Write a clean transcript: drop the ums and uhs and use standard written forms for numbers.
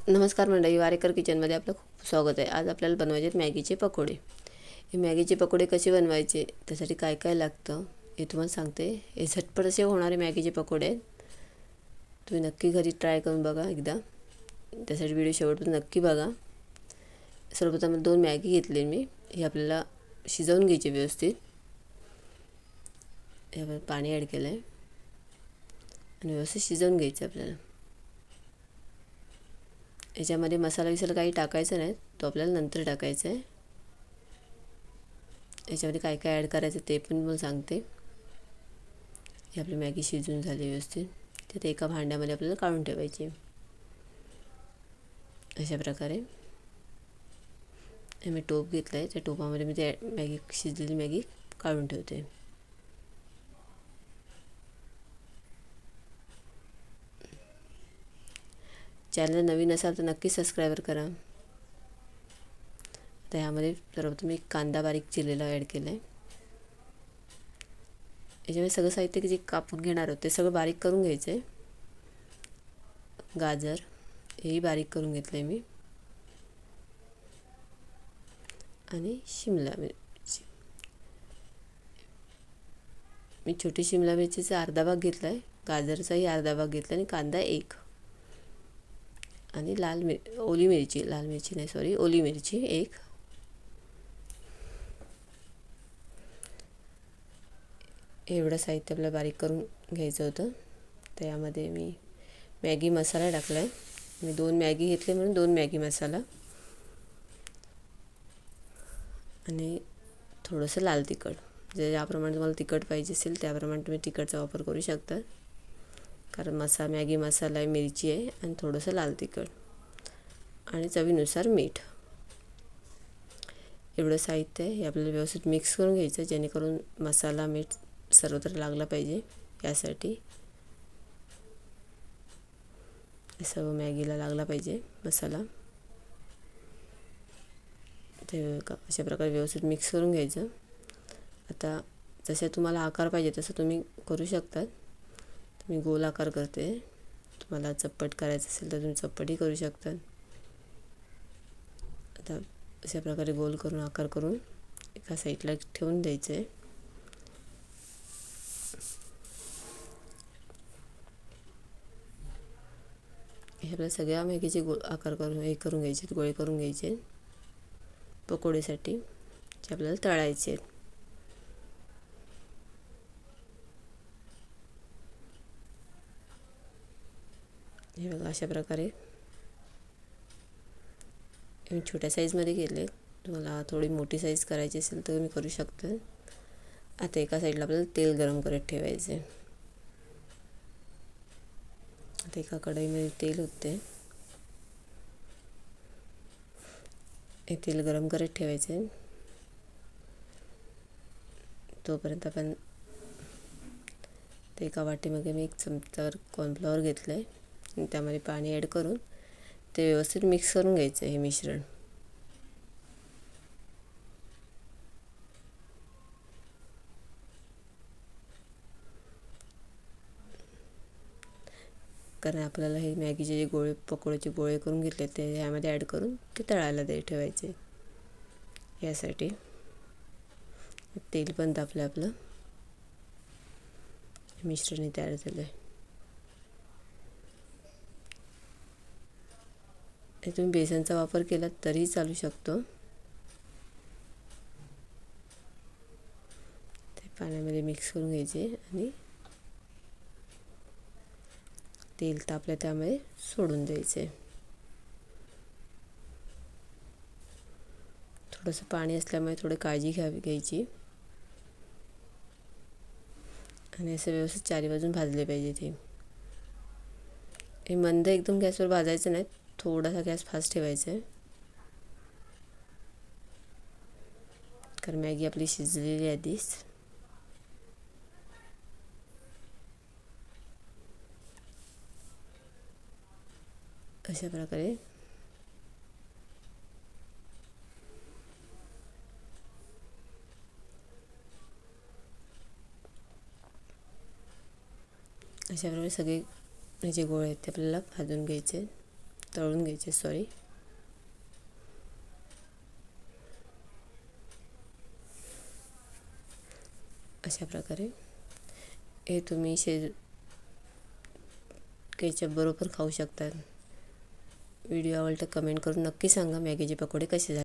नमस्कार मंडळी, वारेकर किचनमध्ये आपलं खूप स्वागत आहे. आज आपल्याला बनवायचे आहेत मॅगीचे पकोडे. हे मॅगीचे पकोडे कसे बनवायचे, त्यासाठी काय काय लागतं हे तुम्हाला सांगते. हे झटपट असे होणारे मॅगीचे पकोडे आहेत. तुम्ही नक्की घरी ट्राय करून बघा एकदा. त्यासाठी व्हिडिओ शेवटपर्यंत नक्की बघा. सर्वप्रथम 2 मॅगी घेतले मी. हे आपल्याला शिजवून घ्यायचे व्यवस्थित. यावर पाणी ॲड केलं आहे आणि व्यवस्थित शिजवून घ्यायचं आपल्याला. याच्यामध्ये मसाला काही टाकायचं नाही, तो आपल्याला नंतर टाकायचा आहे. याच्यामध्ये काय काय ॲड करायचं ते पण मला सांगते. ही आपली मॅगी शिजून झाली व्यवस्थित. त्यात एका भांड्यामध्ये आपल्याला काढून ठेवायची. अशा प्रकारे मी टोप घेतला आहे. त्या टोपामध्ये मी ते मॅगी शिजलेली मॅगी काढून ठेवते. चॅनल नवीन असाल तर नक्की सबस्क्राईब करा. तर ह्यामध्ये सर्वप्रथम एक कांदा बारीक चिरलेला ॲड केला आहे. याच्यामध्ये सगळं साहित्य जे कापून घेणार आहोत ते सगळं बारीक करून घ्यायचं आहे. गाजर हेही बारीक करून घेतलं आहे मी. आणि शिमला मिरची, मी छोटी शिमला मिरचीचा अर्धा भाग घेतला आहे, गाजरचाही अर्धा भाग घेतला आणि कांदा एक, आणि ओली मिरची एक. एवढं साहित्य आपल्याला बारीक करून घ्यायचं होतं. त्यामध्ये मी मॅगी मसाला टाकला आहे. मी 2 मॅगी घेतले म्हणून 2 मॅगी मसाला आणि थोडंसं लाल तिखट. ज्याप्रमाणे तुम्हाला तिखट पाहिजे असेल त्याप्रमाणे तुम्ही तिखटचा वापर करू शकता. कारण मॅगी मसाला आहे, मिरची आहे आणि थोडंसं लाल तिखट आणि चवीनुसार मीठ. एवढं साहित्य आहे. हे आपल्याला व्यवस्थित मिक्स करून घ्यायचं, जेणेकरून मसाला मीठ सर्वत्र लागला पाहिजे. यासाठी सर्व मॅगीला लागला पाहिजे मसाला. ते अशा प्रकारे व्यवस्थित मिक्स करून घ्यायचं. आता जसे तुम्हाला आकार पाहिजे तसं तुम्ही करू शकता. मी गोल आकार करते. तुम्हाला चप्पट करायचं असेल तर तुम्ही चप्पटही करू शकता. आता अशा प्रकारे गोल करून आकार करून एका साईडला ठेवून द्यायचं आहे. हे आपल्याला सगळ्या मॅगीचे आकार करून घ्यायचे, गोळे करून घ्यायचे पकोडीसाठी, जे आपल्याला तळायचे आहेत. हे बघा अशा प्रकारे मी छोट्या साईजमध्ये केले. तुम्हाला थोडी मोठी साईज करायची असेल तर तुम्ही करू शकता. आता एका साईडला आपल्याला तेल गरम करत ठेवायचे. आता एका कढईमध्ये तेल होते. हे तेल गरम करत ठेवायचे. तोपर्यंत आपण ते एका वाटीमध्ये मी 1 चमचावर कॉर्नफ्लॉवर घेतलं आहे आणि त्यामध्ये पाणी ॲड करून ते व्यवस्थित मिक्स करून घ्यायचं हे मिश्रण. कारण आपल्याला हे मॅगीचे जे पकोड्याचे गोळे करून घेतले ते ह्यामध्ये ॲड करून ते तळायला ठेवायचे. यासाठी तेल पण तापलं, आपलं मिश्रण तयार झालं आहे. तुम्ही बेसनचा वापर केला तरीही चालू शकतो. ते पाण्यामध्ये मिक्स करून घ्यायचे आणि तेल तापलं त्यामध्ये सोडून द्यायचे. थोडंसं पाणी असल्यामुळे थोडी काळजी घ्यायची आणि असं व्यवस्थित चारी बाजून भाजले पाहिजे ते. हे मंद एकदम गॅसवर भाजायचं नाही, थोडासा गॅस फास्ट ठेवायचा आहे. कारण मॅगी आपली शिजलेली आहे आधीच. अशा प्रकारे सगळे हे जे गोळे आहेत ते आपल्याला भाजून घ्यायचे. तळून घ्यायचे सॉरी. अशा प्रकारे हे तुम्ही केचप बरोबर खाऊ शकता. व्हिडिओ आवडला तर कमेंट करून नक्की सांगा मॅगीचे पकोडे कसे झाले.